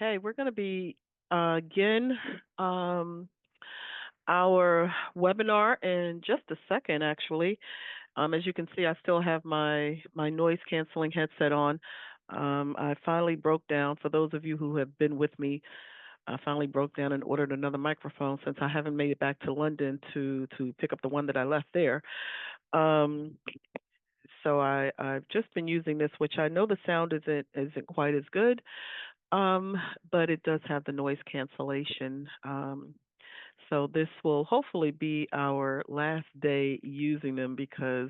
Okay, we're going to be again um, our webinar in just a second, actually. As you can see, I still have my noise canceling headset on. I finally broke down. For those of you who have been with me, I finally broke down and ordered another microphone since I haven't made it back to London to pick up the one that I left there. Um, so I've just been using this, which I know the sound isn't quite as good. Um, but it does have the noise cancellation. So this will hopefully be our last day using them because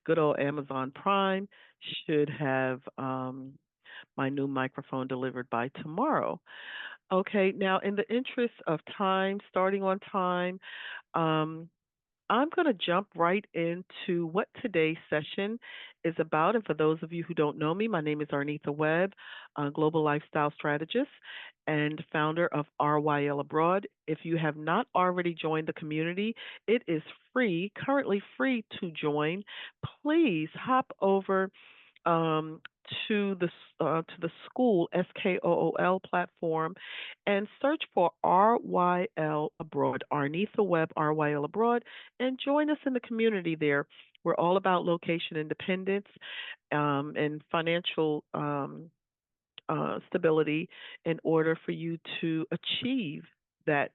good old Amazon Prime should have my new microphone delivered by tomorrow. Okay, now in the interest of time, starting on time, um, I'm going to jump right into what today's session is about. And for those of you who don't know me, my name is Arnitha Webb, a global lifestyle strategist and founder of RYL Abroad. If you have not already joined the community, it is free, currently free to join. Please hop over um, to the school SKOOL platform and search for RYL Abroad, Arnitha Webb RYL Abroad, and join us in the community there. We're all about location independence and financial stability in order for you to achieve that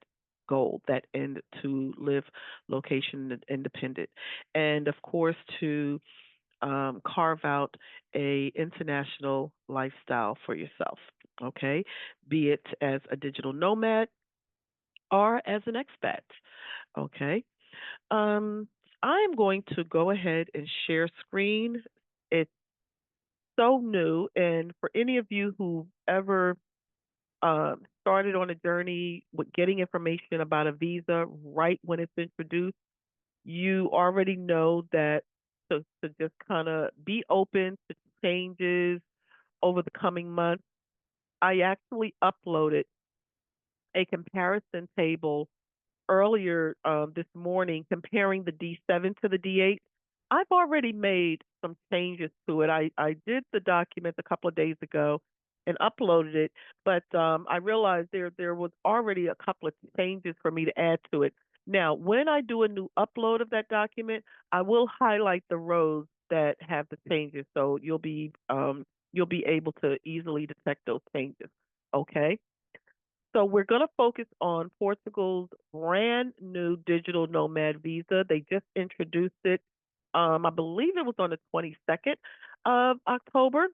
goal, that end to live location independent, and of course to carve out a international lifestyle for yourself. Okay, be it as a digital nomad or as an expat. Okay, um, I am going to go ahead and share screen. It's so new, and for any of you who ever started on a journey with getting information about a visa right when it's introduced, you already know that to just kind of be open to changes over the coming months. I actually uploaded a comparison table earlier this morning comparing the D7 to the D8. I've already made some changes to it. I did the document a couple of days ago and uploaded it, but I realized there was already a couple of changes for me to add to it. Now, when I do a new upload of that document, I will highlight the rows that have the changes, so you'll be able to easily detect those changes. Okay. So we're going to focus on Portugal's brand new digital nomad visa. They just introduced it. I believe it was on the 22nd of October.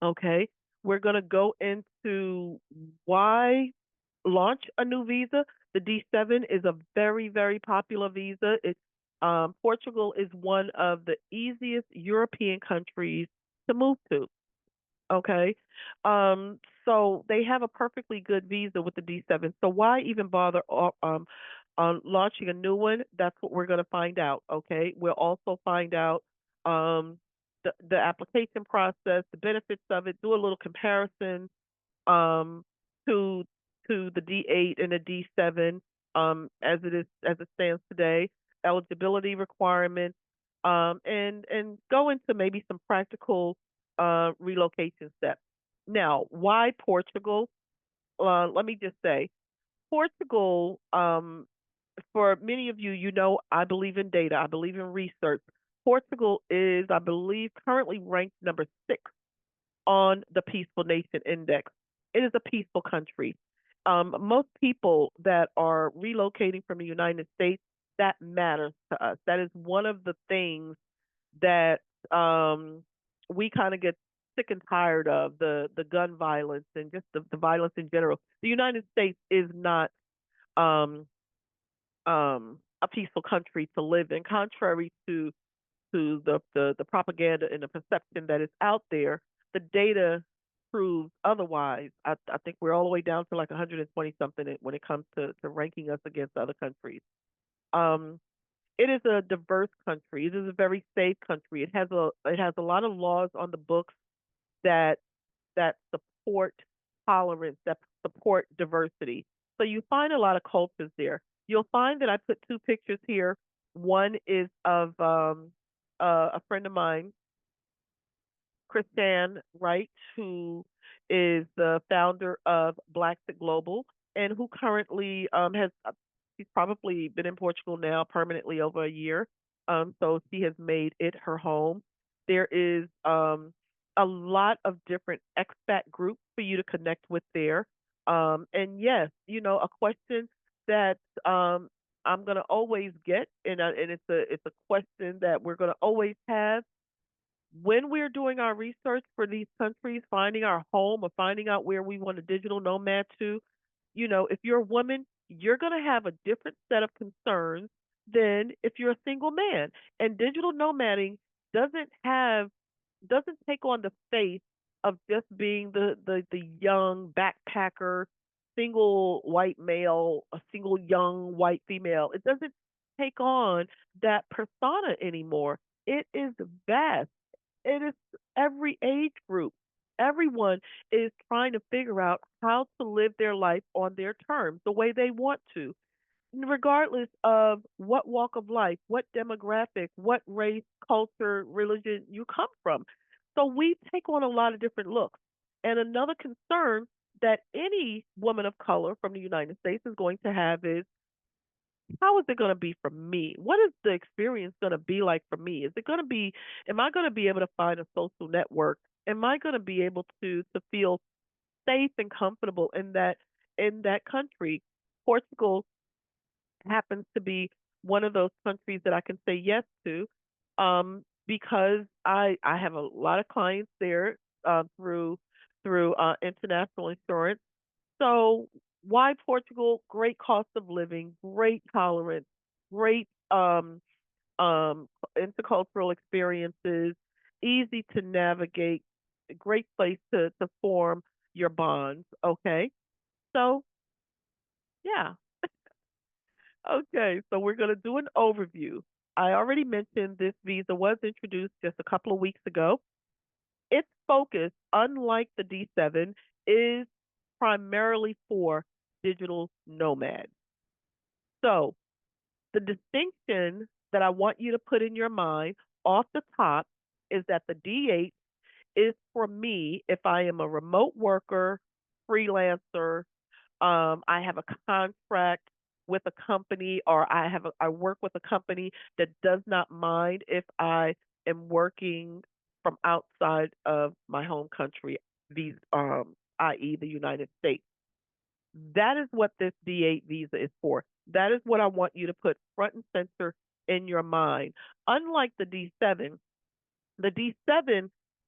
Okay. We're going to go into why launch a new visa. The D7 is a very, very popular visa. Portugal is one of the easiest European countries to move to. Okay. So they have a perfectly good visa with the D7. So why even bother on launching a new one? That's what we're going to find out. Okay. We'll also find out um, the application process, the benefits of it, do a little comparison um, to the D8 and the D7 as it stands today, eligibility requirements, and go into maybe some practical relocation steps. Now, why Portugal? Let me just say, Portugal. For many of you, you know, I believe in data. I believe in research. Portugal is, I believe, currently ranked number 6 on the Peaceful Nation Index. It is a peaceful country. Most people that are relocating from the United States, that matters to us. That is one of the things that we kind of get sick and tired of the gun violence and just the violence in general. The United States is not um, a peaceful country to live in, contrary to the propaganda and the perception that is out there. The data proves otherwise. I think we're all the way down to like 120 something when it comes to ranking us against other countries. Um, it is a diverse country. It is a very safe country. It has a lot of laws on the books that support tolerance, that support diversity. So you find a lot of cultures there. You'll find that I put two pictures here. One is of a friend of mine, Christiane Wright, who is the founder of Black to Global, and who currently has she's probably been in Portugal now permanently over a year. So she has made it her home. There is a lot of different expat groups for you to connect with there. And yes, a question that I'm gonna always get, and it's a question that we're gonna always have when we're doing our research for these countries, finding our home or finding out where we want a digital nomad to. If you're a woman, you're going to have a different set of concerns than if you're a single man. And digital nomading doesn't have doesn't take on the face of just being the young backpacker, single white male, a single young white female. It doesn't take on that persona anymore. It is vast. It is every age group. Everyone is trying to figure out how to live their life on their terms, the way they want to, regardless of what walk of life, what demographic, what race, culture, religion you come from. So we take on a lot of different looks. And another concern that any woman of color from the United States is going to have is, how is it going to be for me? What is the experience going to be like for me? Is it going to be, am I going to be able to find a social network? Am I going to be able to feel safe and comfortable in that country? Portugal happens to be one of those countries that I can say yes to, because I have a lot of clients there through international insurance. So why Portugal? Great cost of living, great tolerance, great um, intercultural experiences, easy to navigate, a great place to form your bonds. Okay, so yeah, okay, so we're gonna do an overview. I already mentioned this visa was introduced just a couple of weeks ago. Its focus, unlike the D7, is primarily for digital nomads. So the distinction that I want you to put in your mind off the top is that the D8 is for me if I am a remote worker, freelancer, I have a contract with a company, or I work with a company that does not mind if I am working from outside of my home country, i.e., the United States. That is what this D8 visa is for. That is what I want you to put front and center in your mind. Unlike the D7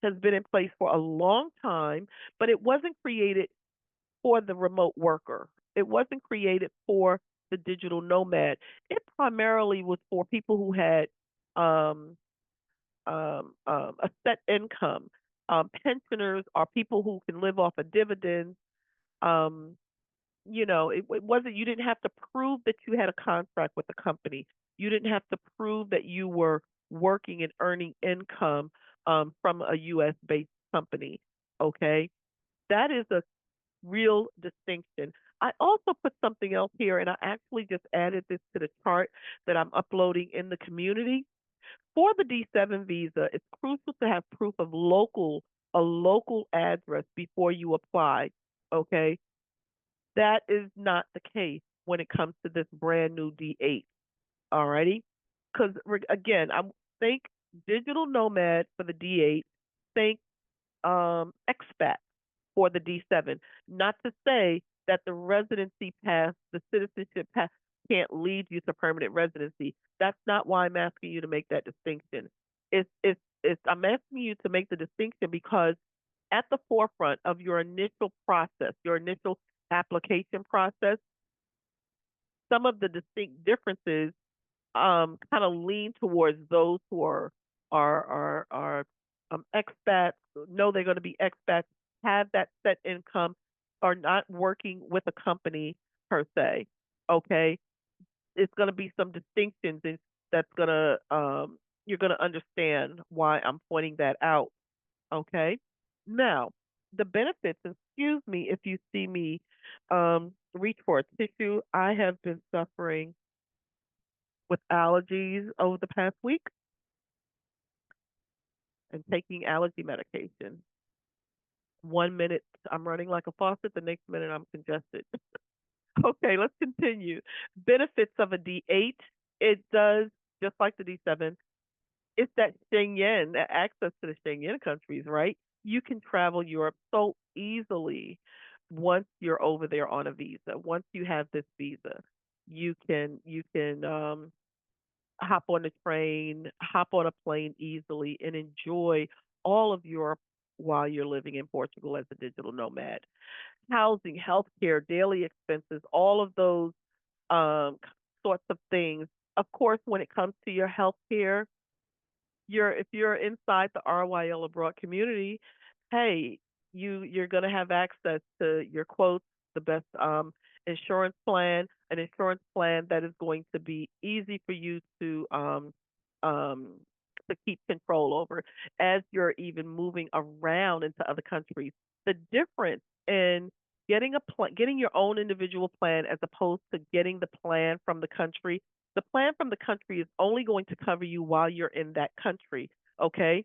has been in place for a long time, but it wasn't created for the remote worker. It wasn't created for the digital nomad. It primarily was for people who had um, a set income, pensioners, or people who can live off of dividends. Um, it wasn't, you didn't have to prove that you had a contract with the company. You didn't have to prove that you were working and earning income from a U.S. based company. Okay, that is a real distinction. I also put something else here, and I actually just added this to the chart that I'm uploading in the community. For the D7 visa, it's crucial to have proof of a local address before you apply. Okay, that is not the case when it comes to this brand new D8. Alrighty, because again, I think digital nomad for the D8. Think expat for the D7. Not to say that the residency pass, the citizenship pass, can't lead you to permanent residency. That's not why I'm asking you to make that distinction. I'm asking you to make the distinction because at the forefront of your initial process, your initial application process, some of the distinct differences kind of lean towards those who are expats, know they're going to be expats, have that set income, are not working with a company per se. Okay, it's going to be some distinctions, and that's going to you're going to understand why I'm pointing that out. Okay, now the benefits. Excuse me if you see me reach for a tissue. I have been suffering with allergies over the past week and taking allergy medication. 1 minute I'm running like a faucet, the next minute I'm congested. Okay, let's continue. Benefits of a D8. It does, just like the D7, it's that Schengen, that access to the Schengen countries, right? You can travel Europe so easily once you're over there on a visa. Once you have this visa, you can hop on the train, hop on a plane easily, and enjoy all of Europe while you're living in Portugal as a digital nomad. Housing, healthcare, daily expenses, all of those um, sorts of things. Of course, when it comes to your healthcare, if you're inside the RYL Abroad community, hey, you're gonna have access to your quotes, the best insurance plan, an insurance plan that is going to be easy for you um to keep control over as you're even moving around into other countries. The difference in getting your own individual plan as opposed to getting the plan from the country, the plan from the country is only going to cover you while you're in that country. Okay,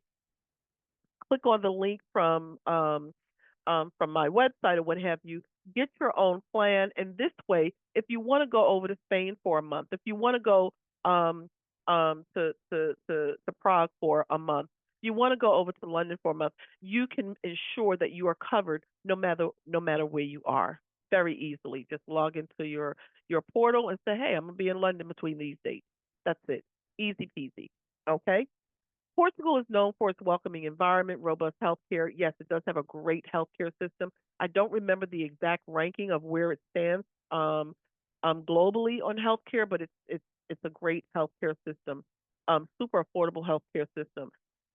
click on the link from my website or what have you. Get your own plan, and this way, if you want to go over to Spain for a month, if you want to go to Prague for a month, you want to go over to London for a month, you can ensure that you are covered no matter where you are very easily. Just log into your portal and say, hey, I'm gonna be in London between these dates. That's it. Easy peasy. Okay. Portugal is known for its welcoming environment, robust healthcare. Yes, it does have a great healthcare system. I don't remember the exact ranking of where it stands globally on healthcare, but it's a great healthcare system, super affordable healthcare system.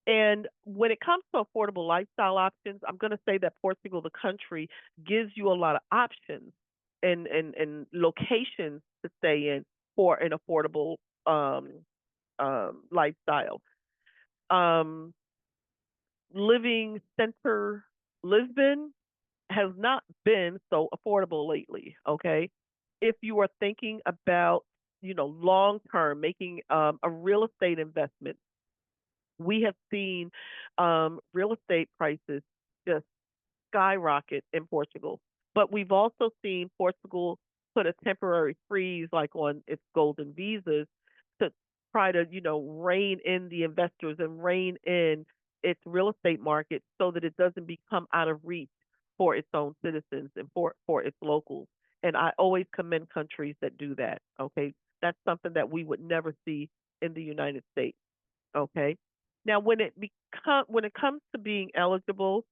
And when it comes to affordable lifestyle options, I'm going to say that Portugal, the country, gives you a lot of options and locations to stay in for an affordable lifestyle. Um, Living center Lisbon has not been so affordable lately. Okay, if you are thinking about long term making a real estate investment, we have seen real estate prices just skyrocket in Portugal. But we've also seen Portugal put a temporary freeze like on its golden visas to try to, rein in the investors and rein in its real estate market so that it doesn't become out of reach for its own citizens and for its locals. And I always commend countries that do that. Okay. That's something that we would never see in the United States. Okay. Now when it comes to being eligible,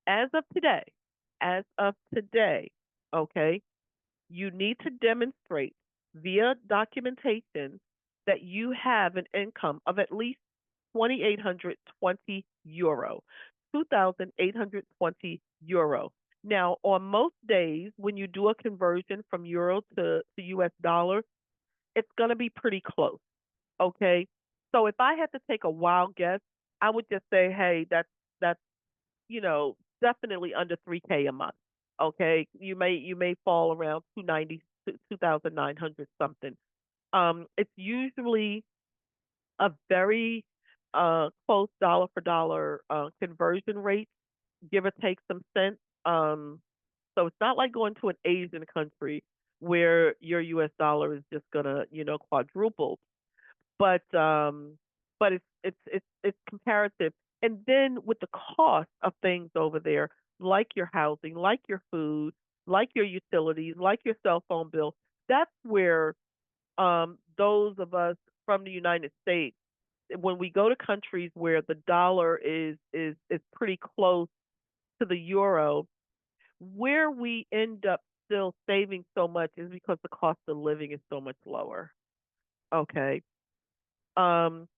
as of today, as of today, okay, you need to demonstrate via documentation that you have an income of at least 2,820 euro, 2,820 euro. Now, on most days, when you do a conversion from euro to US dollar, it's going to be pretty close. Okay. So if I had to take a wild guess, I would just say, hey, that's definitely under 3K a month. Okay, you may fall around 290, 2,900 something. It's usually a very close dollar for dollar conversion rate, give or take some cents. So it's not like going to an Asian country where your US dollar is just gonna, quadruple, but but it's comparative. And then with the cost of things over there, like your housing, like your food, like your utilities, like your cell phone bill, that's where those of us from the United States, when we go to countries where the dollar is pretty close to the euro, where we end up still saving so much is because the cost of living is so much lower. Okay. Um,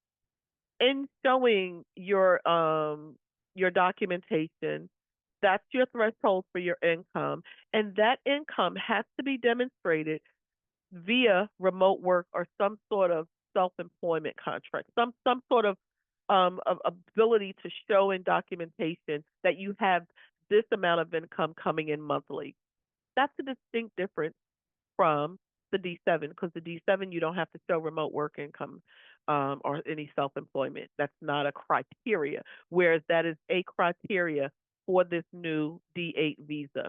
in showing your documentation, that's your threshold for your income, and that income has to be demonstrated via remote work or some sort of self-employment contract, some sort of ability to show in documentation that you have this amount of income coming in monthly. That's a distinct difference from the D7 because the D7 you don't have to show remote work income or any self-employment. That's not a criteria, whereas that is a criteria for this new D8 visa.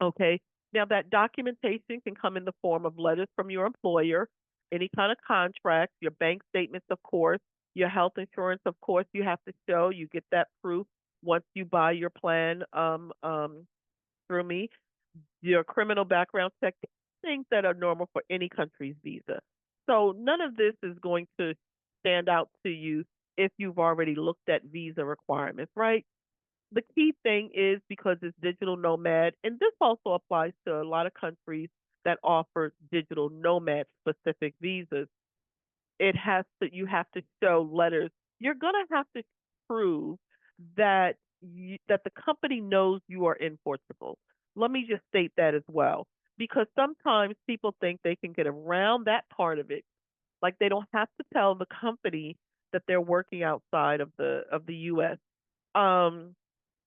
Okay. Now, that documentation can come in the form of letters from your employer, any kind of contract, your bank statements, of course, your health insurance, of course, you have to show. You get that proof once you buy your plan through me. Your criminal background check, things that are normal for any country's visa. So none of this is going to stand out to you if you've already looked at visa requirements, right? The key thing is because it's digital nomad, and this also applies to a lot of countries that offer digital nomad specific visas. It has to you have to show letters. You're gonna have to prove that that the company knows you are in Portugal. Let me just state that as well, because sometimes people think they can get around that part of it, like they don't have to tell the company that they're working outside of the U.S. Um,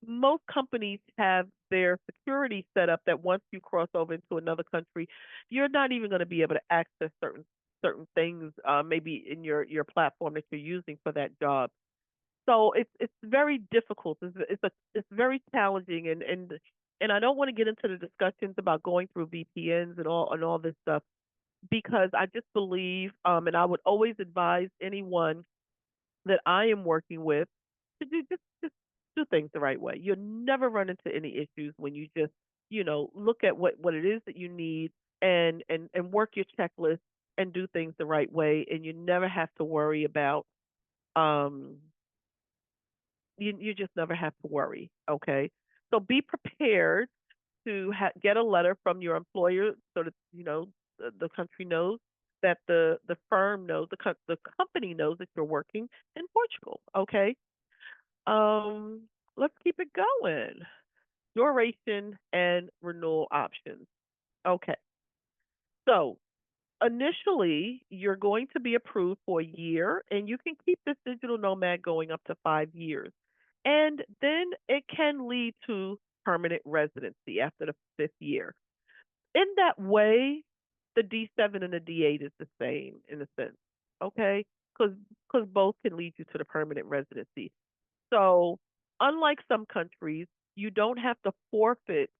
Most companies have their security set up that once you cross over into another country, you're not even going to be able to access certain things, maybe in your platform that you're using for that job. So it's very difficult. It's very challenging, and I don't want to get into the discussions about going through VPNs and all this stuff, because I just believe, and I would always advise anyone that I am working with to just do things the right way. You'll never run into any issues when you just, look at what it is that you need, and work your checklist and do things the right way, and you never have to worry about um you just never have to worry, okay? So be prepared to get a letter from your employer so that the country knows, that the firm knows, the company knows that you're working in Portugal, okay? Um, let's keep it going. Duration and renewal options. Okay. So initially, you're going to be approved for a year, and you can keep this digital nomad going up to 5 years. And then it can lead to permanent residency after the fifth year. In that way, the D7 and the D8 is the same in a sense, okay? Because both can lead you to the permanent residency. So, unlike some countries, you don't have to forfeit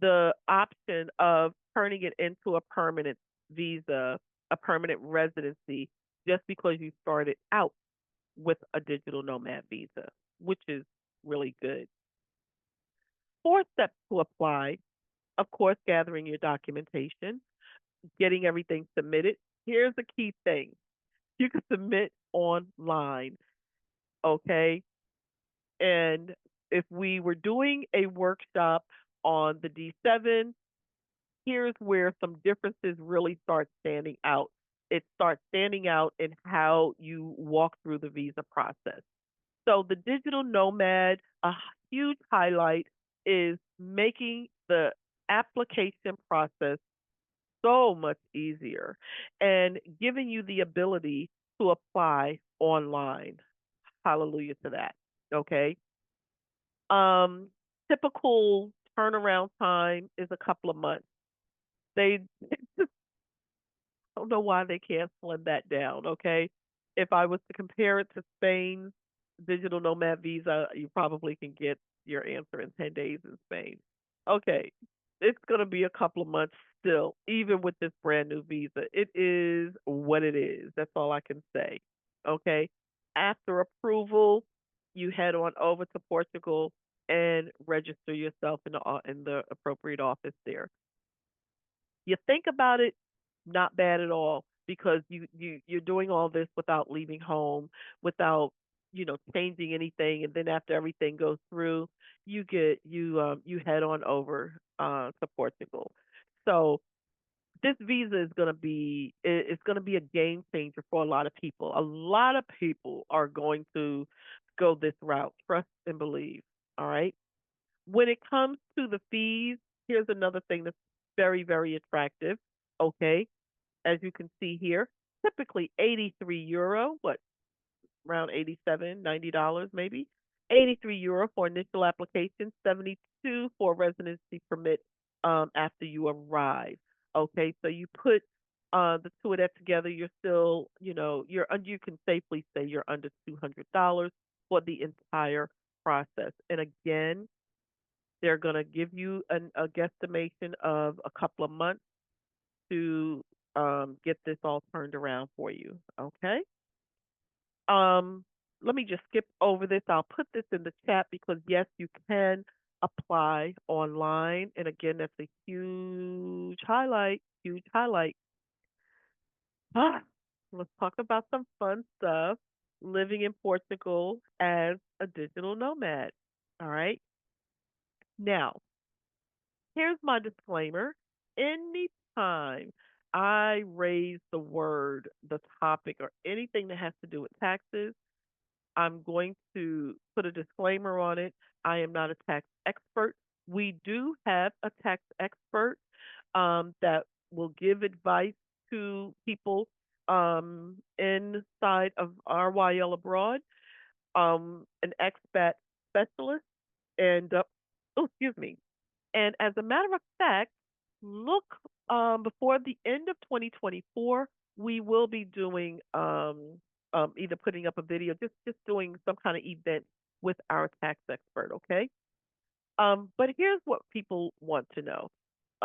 the option of turning it into a permanent visa, a permanent residency, just because you started out with a digital nomad visa, which is really good. 4 steps to apply: of course, gathering your documentation, getting everything submitted. Here's the key thing: you can submit online, okay? And if we were doing a workshop on the D7, here's where some differences really start standing out. It starts standing out in how you walk through the visa process. So, the digital nomad, a huge highlight is making the application process so much easier and giving you the ability to apply online. Hallelujah to that. Okay. Um, Typical turnaround time is a couple of months. They just don't know why they can't slim that down. Okay. If I was to compare it to Spain's digital nomad visa, you probably can get your answer in 10 days in Spain. Okay. It's going to be a couple of months still, even with this brand new visa. It is what it is. That's all I can say. Okay. After approval, you head on over to Portugal and register yourself in the appropriate office there. You think about it, not bad at all, because you're doing all this without leaving home, without changing anything, and then after everything goes through, you head on over to Portugal. So this visa is going to be a game changer for a lot of people. A lot of people are going to go this route. Trust and believe. All right. When it comes to the fees, here's another thing that's very, very attractive. Okay. As you can see here, typically €83, what, around 87, $90 maybe. €83 for initial application, 72 for residency permit after you arrive. Okay, so you put the two of that together, you're still, you can safely say you're under $200 for the entire process. And again, they're going to give you a guesstimation of a couple of months to get this all turned around for you. Okay. Um, Let me just skip over this. I'll put this in the chat because yes, you can apply online. And again, that's a huge highlight. Huge highlight. Ah, let's talk about some fun stuff. Living in Portugal as a digital nomad. All right. Now, here's my disclaimer. Anytime I raise the word, the topic, or anything that has to do with taxes, I'm going to put a disclaimer on it. I am not a tax expert. We do have a tax expert that will give advice to people inside of RYL Abroad, an expat specialist, and oh, excuse me. And as a matter of fact, look before the end of 2024, we will be doing either putting up a video, just doing some kind of event with our tax expert. Okay. But here's what people want to know.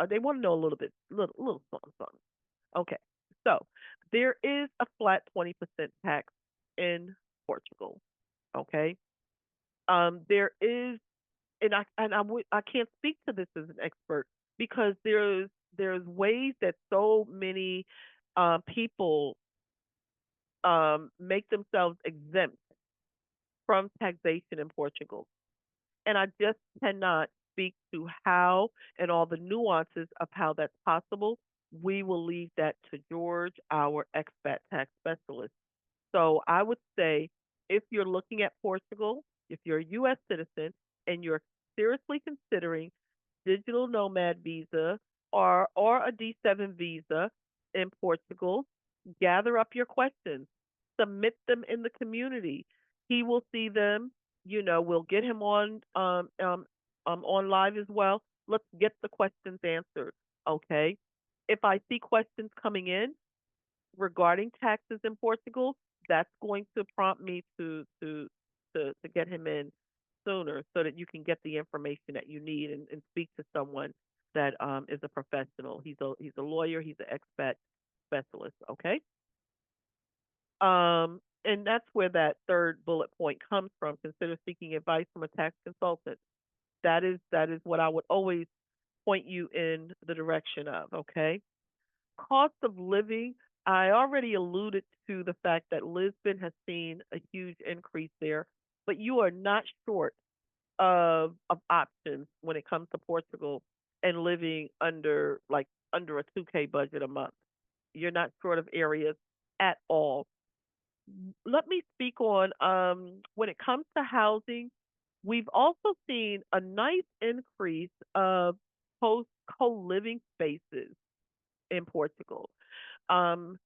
They want to know a little bit, little something, something. Okay. So there is a flat 20% tax in Portugal. Okay. There is, I can't speak to this as an expert because there's ways that so many people make themselves exempt from taxation in Portugal, and I just cannot speak to how and all the nuances of how that's possible. We will leave that to George, our expat tax specialist. So I would say if you're looking at Portugal, if you're a U.S. citizen and you're seriously considering digital nomad visa or a D7 visa in Portugal, gather up your questions, submit them in the community. He will see them. We'll get him on live as well. Let's get the questions answered. Okay. If I see questions coming in regarding taxes in Portugal, that's going to prompt me to get him in sooner so that you can get the information that you need and speak to someone that is a professional. He's a lawyer. He's an expat specialist. Okay. And that's where that third bullet point comes from. Consider seeking advice from a tax consultant. That is what I would always point you in the direction of. Okay. Cost of living. I already alluded to the fact that Lisbon has seen a huge increase there, but you are not short of options when it comes to Portugal and living under a 2K budget a month. You're not short of areas at all. Let me speak on when it comes to housing, we've also seen a nice increase of post co-living spaces in Portugal. Um,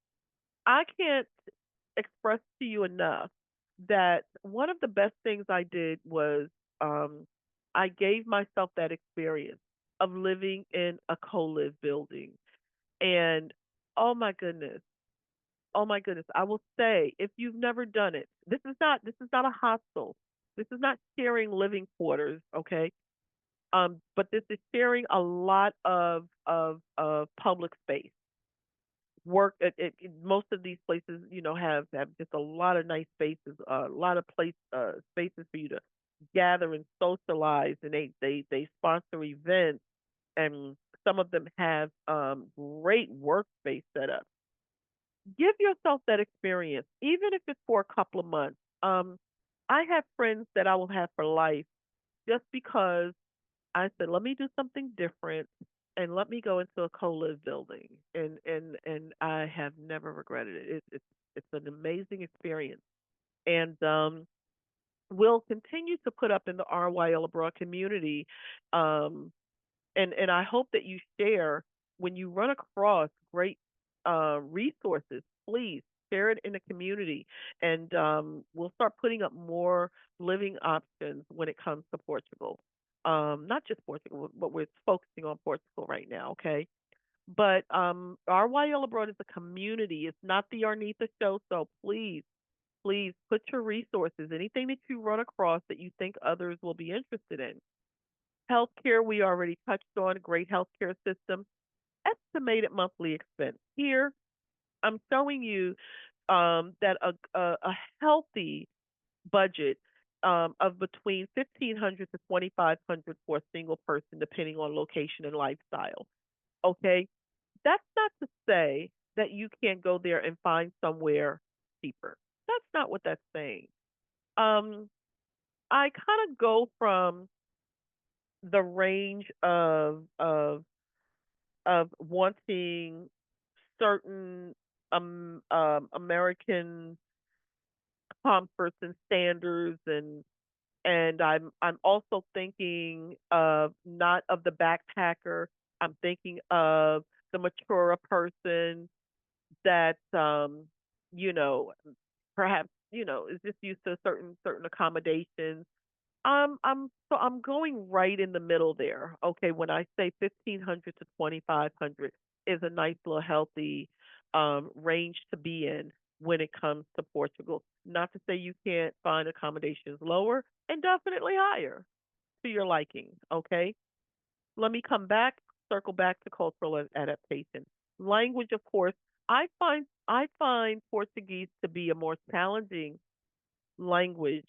I can't express to you enough that one of the best things I did was um, I gave myself that experience of living in a co-live building. And oh my goodness, oh my goodness, I will say if you've never done it, this is not a hostel. This is not sharing living quarters, okay? But this is sharing a lot of public space work most of these places have just a lot of nice spaces, a lot of spaces for you to gather and socialize, and they sponsor events, and some of them have great workspace set up. Give yourself that experience even if it's for a couple of months. I have friends that I will have for life just because I said, let me do something different and let me go into a co-live building, and I have never regretted it. It's an amazing experience, and we'll continue to put up in the RYL Abroad community, um, and I hope that you share when you run across great resources. Please share it in the community, and we'll start putting up more living options when it comes to Portugal. Not just Portugal, but we're focusing on Portugal right now. Okay, but RYL Abroad is a community. It's not the Arnitha show, so please, please put your resources, anything that you run across that you think others will be interested in. Healthcare, we already touched on, great healthcare system. Estimated monthly expense. Here, I'm showing you that a healthy budget of between 1,500 to 2,500 for a single person, depending on location and lifestyle. Okay, that's not to say that you can't go there and find somewhere cheaper. That's not what that's saying. Um, I kind of go from the range of wanting certain American comforts and standards, and I'm also thinking of not of the backpacker. I'm thinking of the mature person that you know perhaps is just used to certain accommodations. I'm going right in the middle there. Okay, when I say 1,500 to 2,500 is a nice little healthy range to be in when it comes to Portugal. Not to say you can't find accommodations lower, and definitely higher to your liking. Okay, let me come back, circle back to cultural adaptation. Language, of course, I find Portuguese to be a more challenging language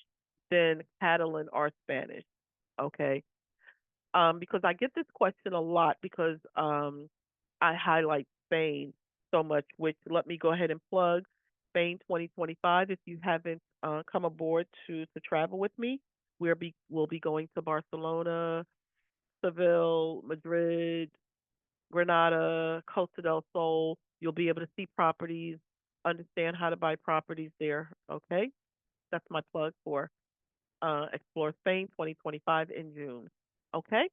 than Catalan or Spanish. Okay, because I get this question a lot because I highlight Spain so much. Which let me go ahead and plug Spain 2025. If you haven't come aboard to travel with me, we'll be going to Barcelona, Seville, Madrid, Granada, Costa del Sol. You'll be able to see properties, understand how to buy properties there. Okay, that's my plug for Explore Spain 2025 in June. Okay.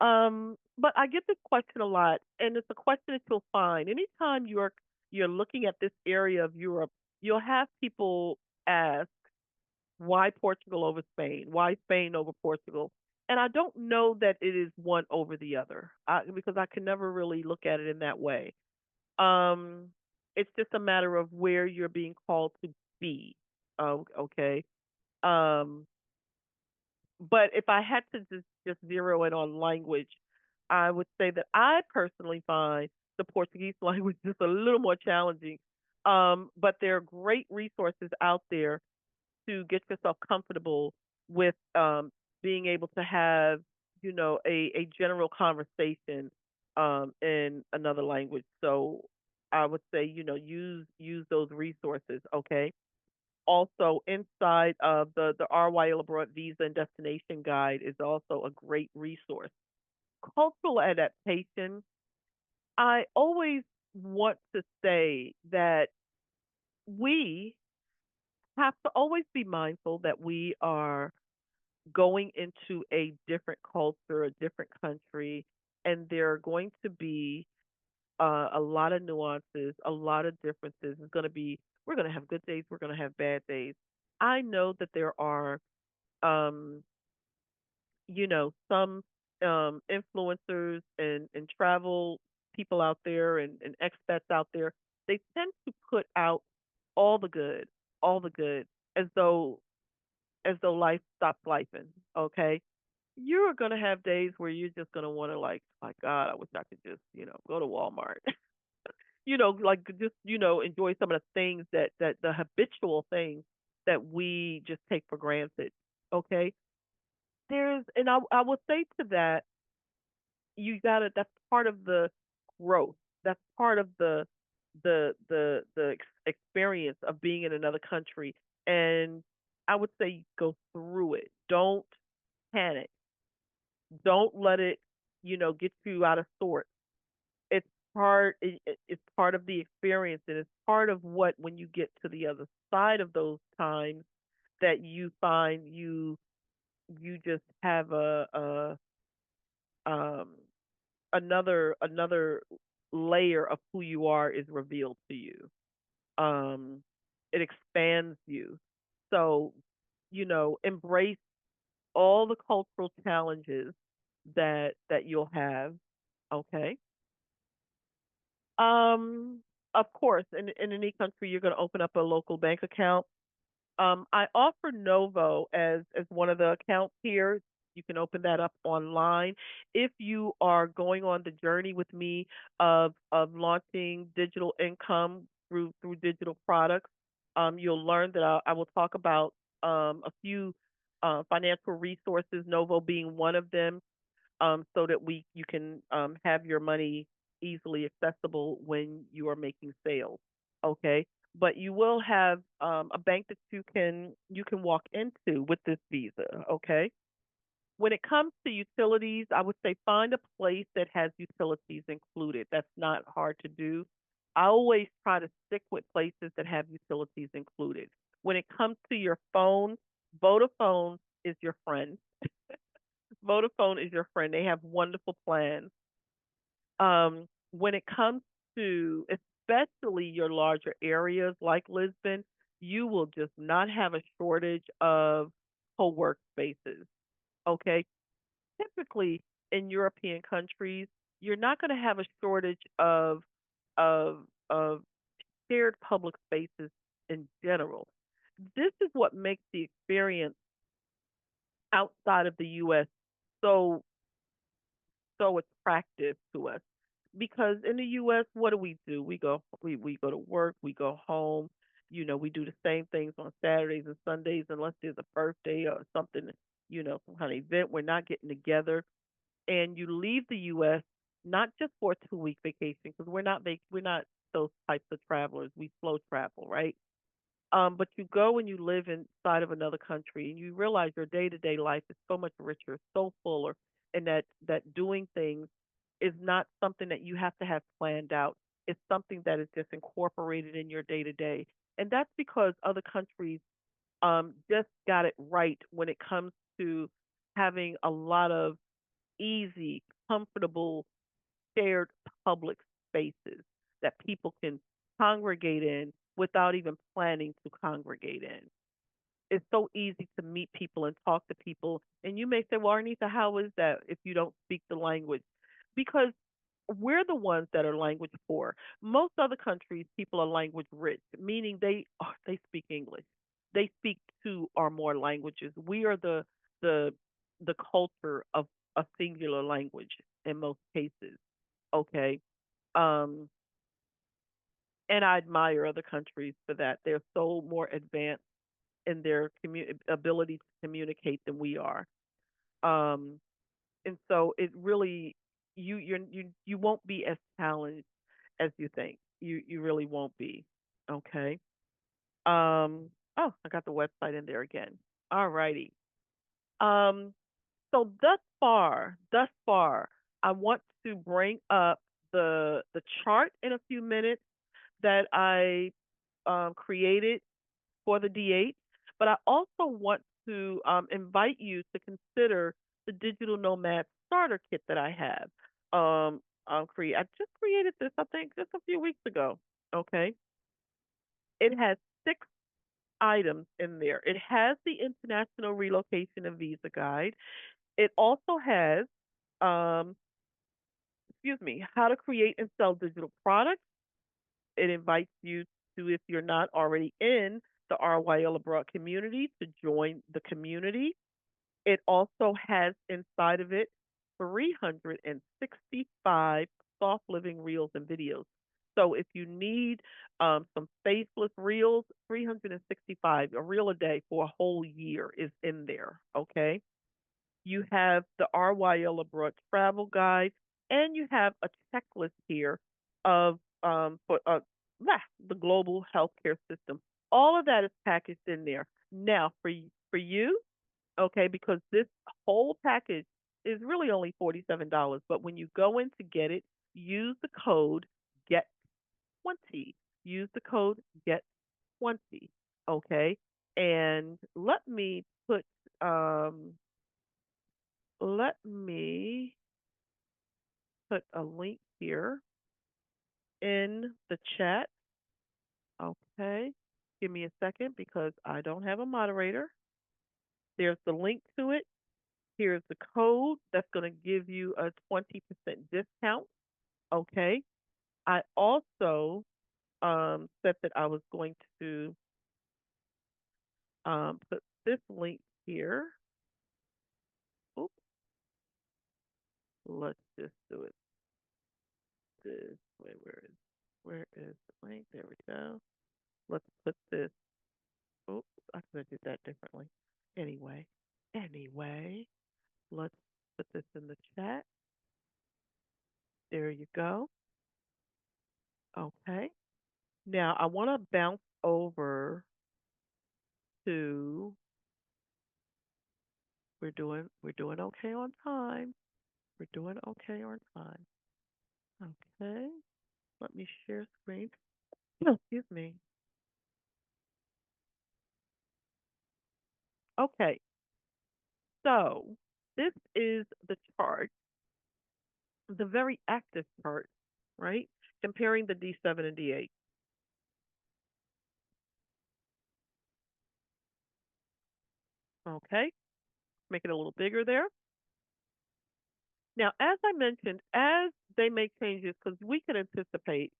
But I get this question a lot, and it's a question that you'll find anytime you're looking at this area of Europe. You'll have people ask, "Why Portugal over Spain? Why Spain over Portugal?" And I don't know that it is one over the other, because I can never really look at it in that way. Um, it's just a matter of where you're being called to be. Okay. Um, but if I had to just zero in on language, I would say that I personally find the Portuguese language just a little more challenging. But there are great resources out there to get yourself comfortable with being able to have, a general conversation in another language. So I would say, use those resources. Okay. Also, inside of the RYL Abroad Visa and Destination Guide is also a great resource. Cultural adaptation. I always want to say that we have to always be mindful that we are going into a different culture, a different country, and there are going to be a lot of nuances, a lot of differences. We're going to have good days, we're going to have bad days. I know that there are, um, some influencers and travel people out there and expats out there. They tend to put out all the good, all the good, as though life stops lifing. Okay, you are gonna have days where you're just gonna want to like, my God, I wish I could just go to Walmart. Like just enjoy some of the things that the habitual things that we just take for granted. Okay, and I will say to that, that's part of the growth. That's part of the experience of being in another country. And I would say go through it. Don't panic. Don't let it, get you out of sorts. It's it's part of the experience, and it's part of what, when you get to the other side of those times, that you find you just have um another layer of who you are is revealed to you. Um, it expands you. So, embrace all the cultural challenges that you'll have. Okay. Um, Of course, in any country, you're going to open up a local bank account. I offer Novo as one of the accounts here. You can open that up online. If you are going on the journey with me of launching digital income through digital products, you'll learn that I will talk about a few financial resources, Novo being one of them, so that we you can have your money easily accessible when you are making sales. Okay, but you will have a bank that you can walk into with this visa. Okay, when it comes to utilities, I would say find a place that has utilities included. That's not hard to do. I always try to stick with places that have utilities included. When it comes to your phone, Vodafone is your friend. Vodafone is your friend. They have wonderful plans. When it comes to especially your larger areas like Lisbon, you will just not have a shortage of co-work spaces. Okay. Typically in European countries, you're not going to have a shortage of of shared public spaces in general. This is what makes the experience outside of the US so so attractive to us, because in the US, what do? We go to work, we go home, we do the same things on Saturdays and Sundays unless there's a birthday or something, some kind of event. We're not getting together, and you leave the US not just for a 2-week vacation, because we're not those types of travelers. We slow travel, right? But you go and you live inside of another country, and you realize your day to day life is so much richer, so fuller, and that doing things is not something that you have to have planned out. It's something that is just incorporated in your day to day, and that's because other countries just got it right when it comes to having a lot of easy, comfortable, shared public spaces that people can congregate in without even planning to congregate in. It's so easy to meet people and talk to people. And you may say, well, Arnita, how is that if you don't speak the language? Because we're the ones that are language poor. Most other countries, people are language rich, meaning they speak English. They speak two or more languages. We are the the culture of a singular language in most cases. Okay. Um, and I admire other countries for that. They're so more advanced in their ability to communicate than we are. Um, and so it really you won't be as challenged as you think. You really won't be. Okay. Oh, I got the website in there again. All righty. Um, so thus far, I want to bring up the chart in a few minutes that I created for the D8, but I also want to invite you to consider the Digital Nomad Starter Kit that I have. I just created this, I think, just a few weeks ago. Okay, it has 6 items in there. It has the International Relocation and Visa Guide. It also has, um, excuse me, how to create and sell digital products. It invites you to, if you're not already in the RYL Abroad community, to join the community. It also has inside of it 365 soft living reels and videos. So if you need some faceless reels, 365, a reel a day for a whole year is in there. Okay. You have the RYL Abroad travel guide, and you have a checklist here of for the global healthcare system. All of that is packaged in there. Now, for you, okay, because this whole package is really only $47, but when you go in to get it, use the code GET20. Use the code GET20. Okay, and um let me put a link here in the chat. Okay. Give me a second because I don't have a moderator. There's the link to it. Here's the code that's going to give you a 20% discount. Okay. I also said that I was going to put this link here. Oops, let's just do it this way. Where is the link? There we go. Let's put this. Oops, I could have did that differently. Anyway, anyway, let's put this in the chat. There you go. Okay. Now I want to bounce over to we're doing okay on time. We're doing okay on time. Okay. Let me share screen. Oh, excuse me. Okay. So this is the chart, the very active chart, right? Comparing the D7 and D8. Okay. Make it a little bigger there. Now, as I mentioned, as they make changes, because we can anticipate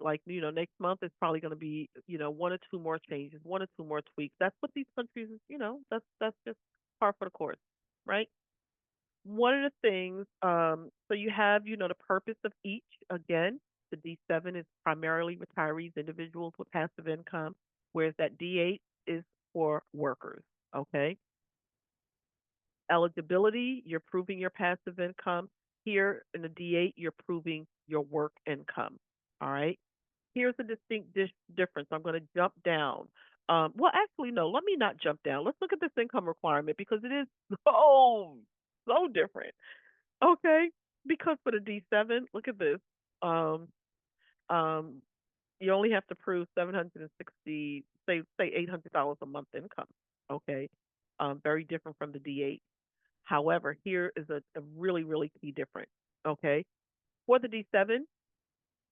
like next month is probably going to be one or two more changes, one or two more tweaks. That's what these countries is. That's just par for the course, right? One of the things, so you have the purpose of each. Again, the D7 is primarily retirees, individuals with passive income, whereas that D8 is for workers. Okay. Eligibility, you're proving your passive income. Here in the D8, you're proving your work income. All right. Here's a distinct difference. I'm going to jump down. Well, actually, no, let me not jump down. Let's look at this income requirement because it is so different. Okay. Because for the D7, look at this. Um, um, you only have to prove 760, say $800 a month income. Okay. Very different from the D8. However, here is a really, really key difference. Okay. For the D7,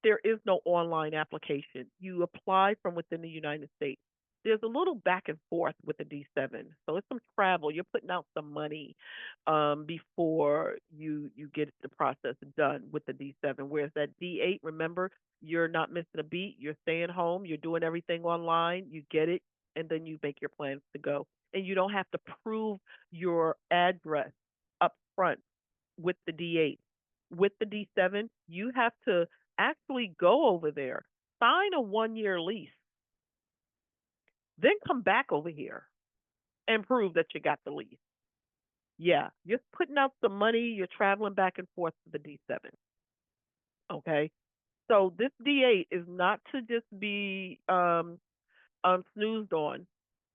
there is no online application. You apply from within the United States. There's a little back and forth with the D7, so it's some travel. You're putting out some money before you get the process done with the D7. Whereas that D8, remember, you're not missing a beat. You're staying home. You're doing everything online. You get it, and then you make your plans to go. And you don't have to prove your address up front with the D8. With the D7, you have to actually go over there, sign a 1 year lease, then come back over here and prove that you got the lease. Yeah, you're putting out some money, you're traveling back and forth to the D7. Okay. So this D8 is not to just be snoozed on.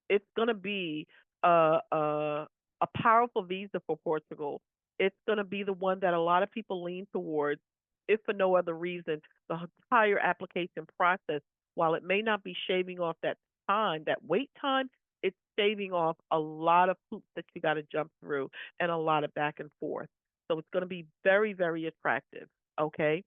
It's going to be a powerful visa for Portugal. It's going to be the one that a lot of people lean towards, if for no other reason. The entire application process, while it may not be shaving off that time, that wait time, it's shaving off a lot of hoops that you got to jump through and a lot of back and forth. So it's going to be very, very attractive. Okay.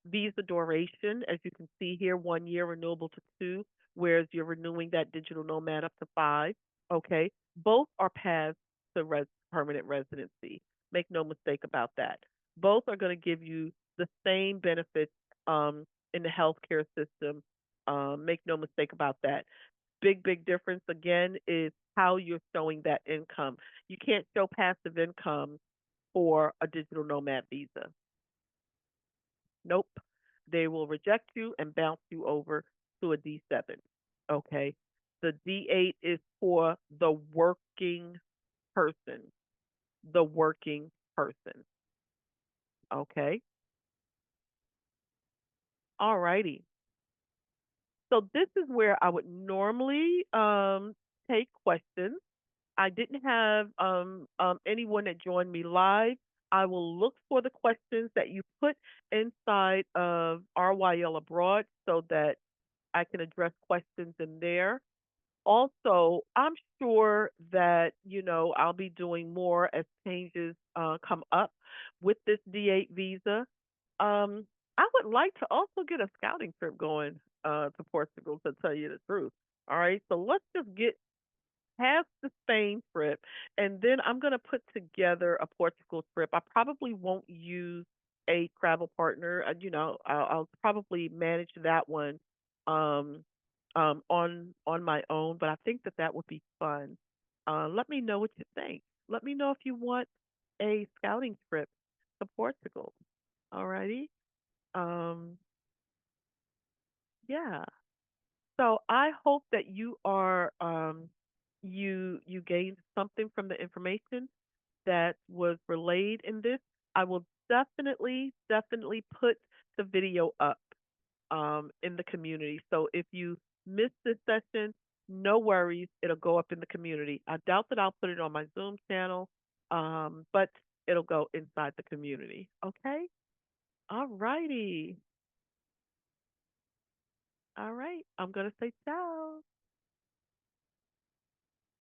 Visa duration, as you can see here, 1 year renewable to two, whereas you're renewing that digital nomad up to five. Okay. Both are paths to permanent residency. Make no mistake about that. Both are going to give you the same benefits in the healthcare system. Make no mistake about that. Big difference again is how you're showing that income. You can't show passive income for a digital nomad visa. Nope. They will reject you and bounce you over to a D7. Okay. The D8 is for the working person. The working person. Okay. All righty. So this is where I would normally take questions. I didn't have anyone that joined me live. I will look for the questions that you put inside of RYL Abroad so that I can address questions in there. Also, I'm sure that, I'll be doing more as changes come up with this D8 visa. I would like to also get a scouting trip going to Portugal, to tell you the truth. All right, so let's just get past the Spain trip, and then I'm going to put together a Portugal trip. I probably won't use a travel partner. I'll probably manage that one um, on my own, but I think that that would be fun. Let me know what you think. Let me know if you want a scouting trip to Portugal. Alrighty. Um, yeah. So I hope that you gained something from the information that was relayed in this. I will definitely put the video up in the community. So if you missed this session, no worries, it'll go up in the community. I doubt that I'll put it on my Zoom channel, but it'll go inside the community. Okay? All righty. All right. I'm gonna say ciao.